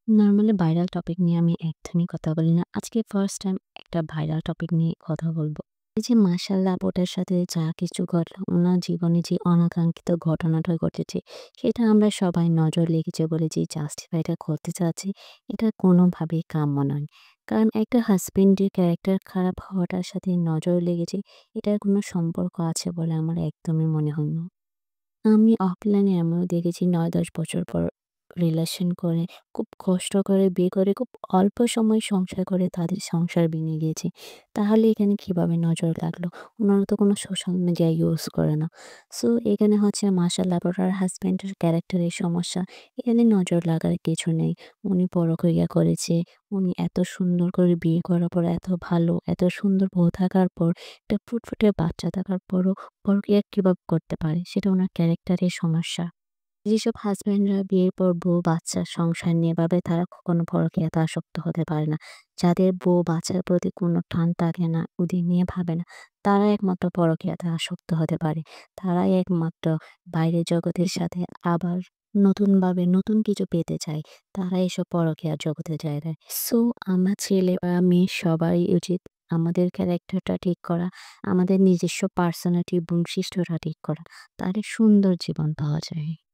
Normally viral topic নিয়ে আমি একদমই কথা বলি না। আজকে ফার্স্ট টাইম একটা ভাইরাল টপিক নিয়ে কথা বলব। এই যে মাশাআল্লাহ আপুটার সাথে যা কিছু ঘটলো, উনার জীবনে যে অনাকাঙ্ক্ষিত ঘটনাটা ঘটেছে, সেটা আমরা সবাই নজর লেগেছে বলে যে জাস্টিফাইটা করতে চাচ্ছি, এটা কোনোভাবেই কাম্য নয়। কারণ একটা হাসব্যান্ডের ক্যারেক্টার খারাপ হওয়াটার সাথে নজর লেগেছে, এটার কোনো সম্পর্ক আছে বলে আমার একদমই মনে হয় না। আমি অফলাইনে এমনও দেখেছি ৯-১০ বছর পর রিলেশন করে, খুব কষ্ট করে বিয়ে করে, খুব অল্প সময় সংসার করে তাদের সংসার ভেঙে গিয়েছে। তাহলে এখানে কিভাবে নজর লাগলো? উনারা তো কোনো সোশ্যাল মিডিয়া ইউজ করে না। সো এখানে হচ্ছে মাশাআল্লাহ ওনার হাসব্যান্ডের ক্যারেক্টারের সমস্যা। এখানে নজর লাগার কিছু নেই। উনি পরকীয়া করেছে, উনি এত সুন্দর করে বিয়ে করার পর, এত ভালো, এত সুন্দর বউ থাকার পর, একটা ফুটফুটে বাচ্চা থাকার পরও পরক্রিয়া কিভাবে করতে পারে? সেটা উনার ক্যারেক্টারের সমস্যা। যেসব হাসব্যান্ডরা বিয়ের পর বউ, বাচ্চা, সংসার নিয়ে ভাবে তারা কখনো পরকীয়াতে আসক্ত হতে পারে না। যাদের বউ, বাচ্চার প্রতি কোনো টান থাকে না, ওদের নিয়ে ভাবে না, তারাই একমাত্র পরকীয়াতে আসক্ত হতে পারে। তারাই একমাত্র বাইরের জগতের সাথে আবার নতুনভাবে নতুন কিছু পেতে চায়। তারা এসব পরকীয়ার জগতে যায় না। সো আমার ছেলে বা মেয়ে সবারই উচিত আমাদের ক্যারেক্টারটা ঠিক করা, আমাদের নিজস্ব পার্সোনালিটি বৈশিষ্ট্যটা ঠিক করা। তাহলে সুন্দর জীবন পাওয়া যায়।